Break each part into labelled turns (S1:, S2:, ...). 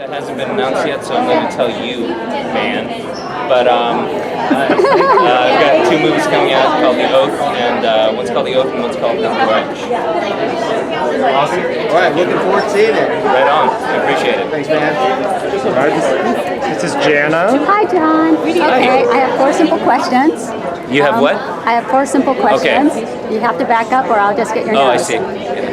S1: that hasn't been announced yet, so I'm going to tell you, man. But I've got two movies coming out called The Oath, and one's called The Oath and one's called The Grudge.
S2: Awesome. All right, looking forward to seeing it.
S1: Right on. I appreciate it.
S2: Thanks, man.
S3: All right, this is Jana.
S4: Hi, John. Okay, I have 4 simple questions.
S1: You have what?
S4: I have 4 simple questions. You have to back up or I'll just get your nose.
S1: Oh, I see.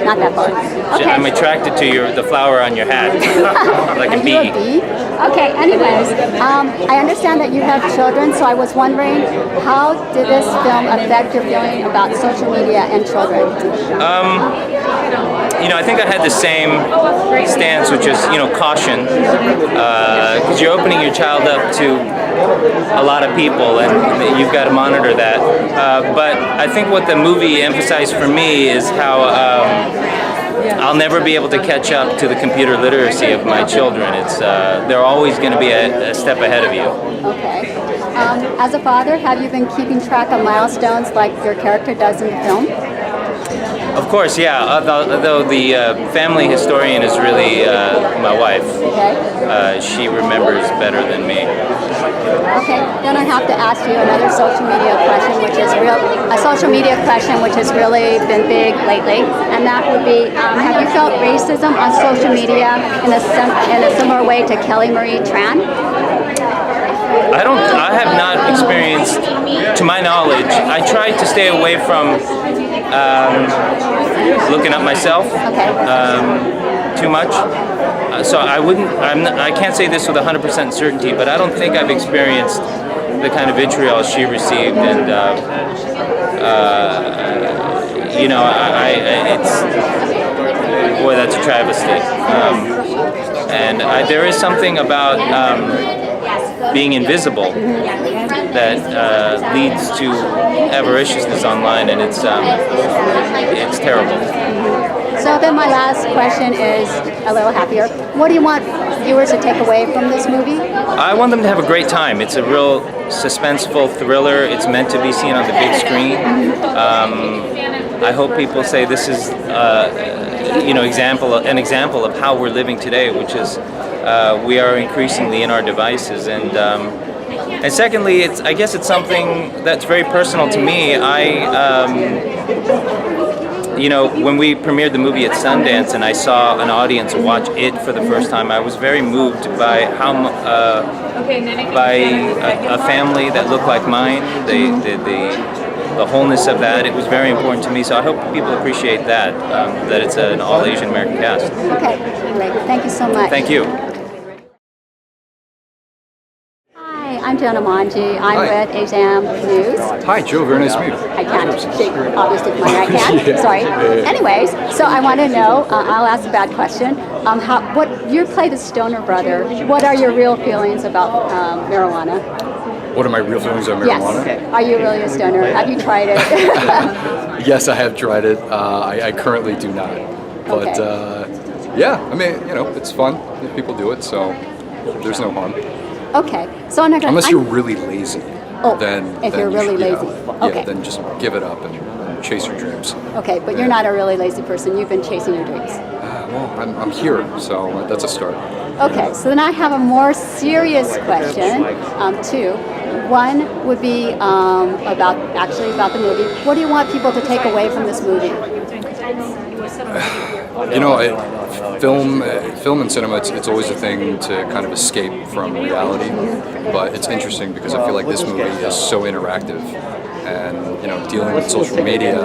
S4: Not that far. Okay.
S1: I'm attracted to the flower on your hat, like a
S4: Are
S1: bee.
S4: you a bee? Okay, anyways, I understand that you have children, so I was wondering, how did this film affect your feeling about social media and children?
S1: I think I had the same stance, which is, caution, because you're opening your child up to a lot of people, and you've got to monitor that. But I think what the movie emphasized for me is how I'll never be able to catch up to the computer literacy of my children. They're always going to be a step ahead of you.
S4: Okay. As a father, have you been keeping track of milestones like your character does in the film?
S1: Of course, yeah. Although the family historian is really my wife.
S4: Okay.
S1: She remembers better than me.
S4: Okay. Then I have to ask you another social media question, which has really been big lately, and that would be: have you felt racism on social media in a similar way to Kelly Marie Tran?
S1: I have not experienced, to my knowledge. I tried to stay away from looking up myself too much. So I can't say this with 100% certainty, but I don't think I've experienced the kind of vitriol she received, and that's a travesty. And there is something about being invisible that leads to avariciousness online, and it's terrible.
S4: So then my last question is a little happier. What do you want viewers to take away from this movie?
S1: I want them to have a great time. It's a real suspenseful thriller. It's meant to be seen on the big screen. I hope people say this is an example of how we're living today, which is we are increasingly in our devices, and secondly, I guess it's something that's very personal to me. When we premiered the movie at Sundance and I saw an audience watch it for the first time, I was very moved by by a family that looked like mine. The wholeness of that, it was very important to me. So I hope people appreciate that it's an all Asian American cast.
S4: Okay, great. Thank you so much.
S1: Thank you.
S4: I'm Jonah Manji. I'm with Asiam News.
S5: Hi, Joe. Very nice to meet you.
S4: I can't shake, obviously, with my right hand.
S5: Yeah.
S4: Sorry. Anyways, so I want to know, I'll ask a bad question. You play the stoner brother. What are your real feelings about marijuana?
S5: What are my real feelings on marijuana?
S4: Yes. Are you really a stoner? Have you tried it?
S5: Yes, I have tried it. I currently do not. But it's fun if people do it, so there's no harm.
S4: Okay, so I'm not going to...
S5: Unless you're really lazy.
S4: If you're really lazy. Okay.
S5: Then just give it up and chase your dreams.
S4: Okay, but you're not a really lazy person. You've been chasing your dreams.
S5: I'm here, so that's a start.
S4: Okay, so then I have a more serious question, too. One would be about the movie. What do you want people to take away from this movie?
S5: Film and cinema, it's always a thing to kind of escape from reality, but it's interesting because I feel like this movie is so interactive, and dealing with social media,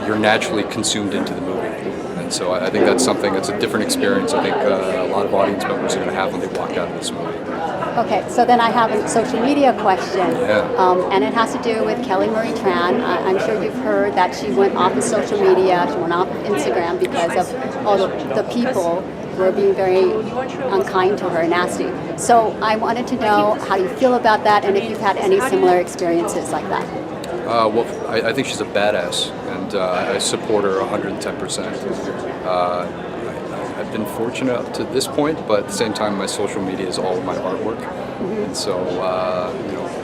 S5: you're naturally consumed into the movie, and so I think that's a different experience. I think a lot of audience members are going to have when they walk out of this movie.
S4: Okay, so then I have a social media question,
S5: Yeah.
S4: and it has to do with Kelly Marie Tran. I'm sure you've heard that she went off of social media, she went off of Instagram because of all the people were being very unkind to her and nasty. So I wanted to know how you feel about that, and if you've had any similar experiences like that.
S5: I think she's a badass, and I support her 110%. I've been fortunate up to this point, but at the same time, my social media is all of my artwork, and so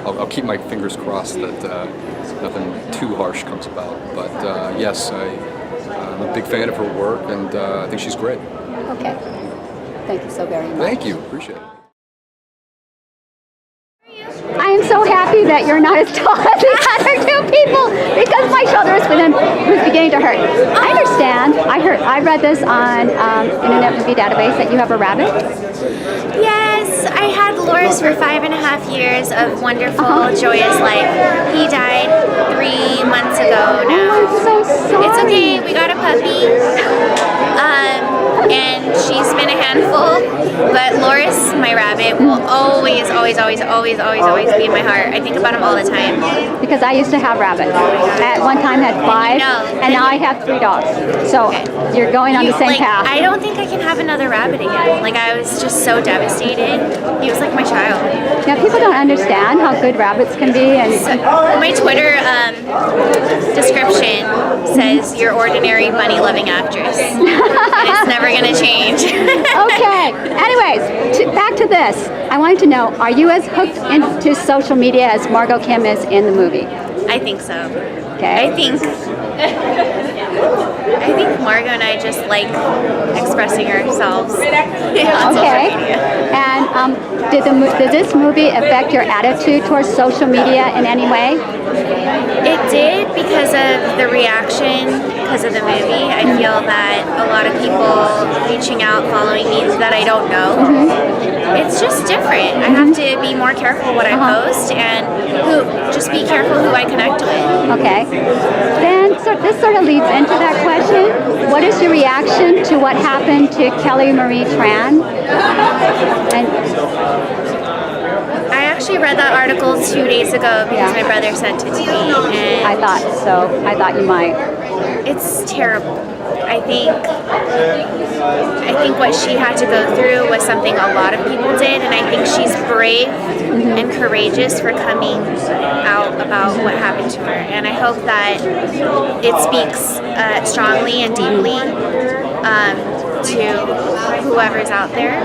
S5: I'll keep my fingers crossed that nothing too harsh comes about. But yes, I'm a big fan of her work, and I think she's great.
S4: Okay. Thank you so very much.
S5: Thank you. Appreciate it.
S4: I am so happy that you're not as tall as the other two people because my shoulder was beginning to hurt. I understand. I read this on Internet Movie Database that you have a rabbit.
S6: Yes, I had Loris for 5.5 years of wonderful, joyous life. He died 3 months ago now.
S4: I'm so sorry.
S6: It's okay, we got a puppy. And she's been a handful, but Loris, my rabbit, will always be in my heart. I think about him all the time.
S4: Because I used to have rabbits. At one time had 5, and now I have 3 dogs. So you're going on the same path.
S6: I don't think I can have another rabbit again. Like, I was just so devastated. He was like my child.
S4: Now people don't understand how good rabbits can be, and
S6: My Twitter description says your ordinary bunny-loving actress. And it's never gonna change.
S4: okay. Anyways, back to this. I wanted to know: are you as hooked into social media as Margot Kim is in the movie?
S6: I think so.
S4: Okay.
S6: I think Margot and I just like expressing ourselves on social media.
S4: And did this movie affect your attitude towards social media in any way?
S6: It did because of the reaction, because of the movie. I feel that a lot of people reaching out, following me that I don't know. It's just different. I have to be more careful what I post and just be careful who I connect with.
S4: Okay. Then this sort of leads into that question. What is your reaction to what happened to Kelly Marie Tran? And
S6: I actually read that article 2 days ago because my brother sent it to me. And
S4: I thought you might.
S6: it's terrible. I think what she had to go through was something a lot of people did, and I think she's brave and courageous for coming out about what happened to her. And I hope that it speaks strongly and deeply to whoever's out there.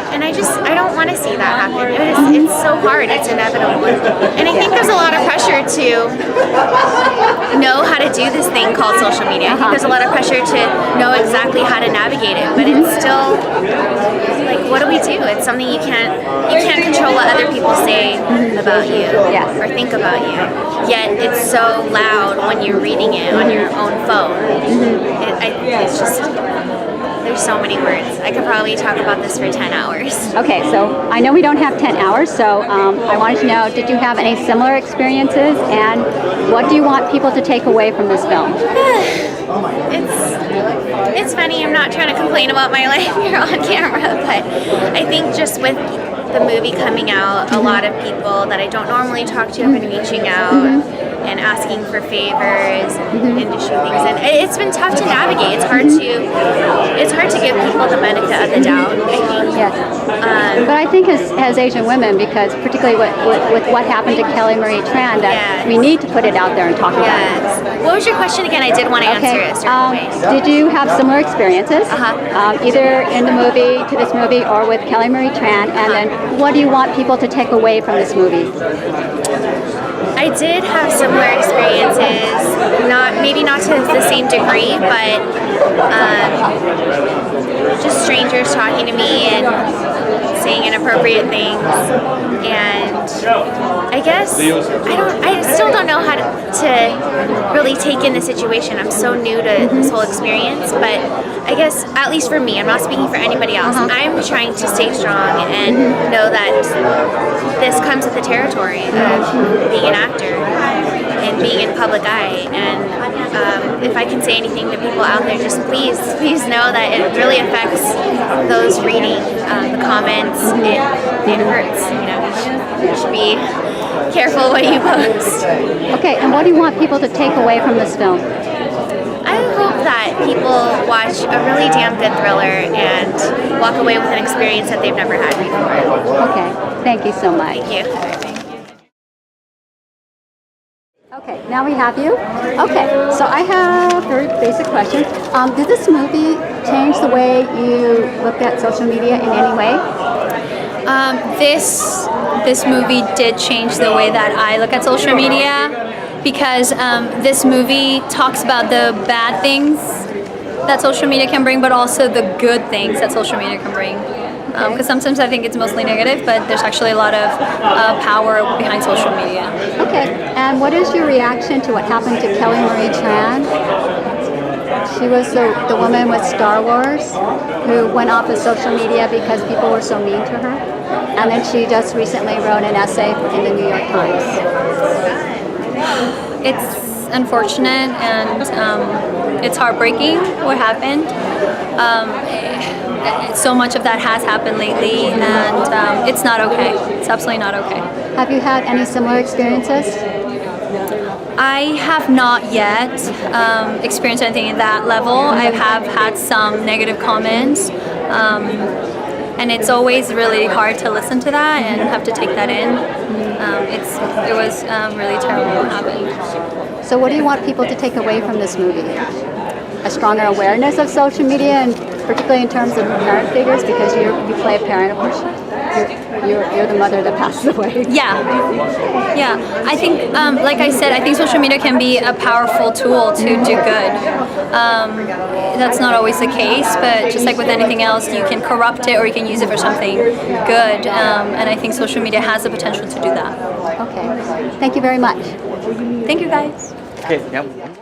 S6: And I don't want to see that happen. It's so hard. It's inevitable. And I think there's a lot of pressure to know how to do this thing called social media. I think there's a lot of pressure to know exactly how to navigate it. But it's still, like, what do we do? It's something you can't control what other people say about you or think about you. Yet it's so loud when you're reading it on your own phone. It's just... There's so many words. I could probably talk about this for 10 hours.
S4: Okay, so I know we don't have 10 hours, so I wanted to know, did you have any similar experiences, and what do you want people to take away from this film?
S6: It's funny, I'm not trying to complain about my life here on camera, but I think just with the movie coming out, a lot of people that I don't normally talk to have been reaching out and asking for favors and to shoot things. And it's been tough to navigate. It's hard to give people the benefit of the doubt, I think.
S4: Yes. But I think as Asian women, because particularly with what happened to Kelly Marie Tran, that we need to put it out there and talk about it.
S6: What was your question again? I did want to answer it a certain way.
S4: Did you have similar experiences, either in the movie, to this movie, or with Kelly Marie Tran? And then what do you want people to take away from this movie?
S6: I did have similar experiences, maybe not to the same degree, but just strangers talking to me and saying inappropriate things. And I guess I still don't know how to really take in the situation. I'm so new to this whole experience, but I guess, at least for me, I'm not speaking for anybody else, I'm trying to stay strong and know that this comes with the territory of being an actor and being in public eye. And if I can say anything to people out there, just please know that it really affects those reading the comments. It hurts, you should be careful what you post.
S4: Okay, and what do you want people to take away from this film?
S6: I hope that people watch a really damn good thriller and walk away with an experience that they've never had before.
S4: Okay, thank you so much.
S6: Thank you.
S4: Okay, now we have you. Okay, so I have a very basic question. Did this movie change the way you looked at social media in any way?
S7: This movie did change the way that I look at social media, because this movie talks about the bad things that social media can bring, but also the good things that social media can bring. Because sometimes I think it's mostly negative, but there's actually a lot of power behind social media.
S4: Okay, and what is your reaction to what happened to Kelly Marie Tran? She was the woman with Star Wars who went off of social media because people were so mean to her. And then she just recently wrote an essay in the New York Times.
S7: It's unfortunate and it's heartbreaking what happened. So much of that has happened lately, and it's not okay. It's absolutely not okay.
S4: Have you had any similar experiences?
S7: I have not yet experienced anything at that level. I have had some negative comments, and it's always really hard to listen to that and have to take that in. It was really terrible what happened.
S4: So what do you want people to take away from this movie? A stronger awareness of social media, and particularly in terms of parent figures, because you play a parent, of course. You're the mother that passed away.
S7: Yeah. I think, like I said, I think social media can be a powerful tool to do good. That's not always the case, but just like with anything else, you can corrupt it or you can use it for something good. And I think social media has the potential to do that.
S4: Okay. Thank you very much.
S7: Thank you, guys.
S2: Okay, yep.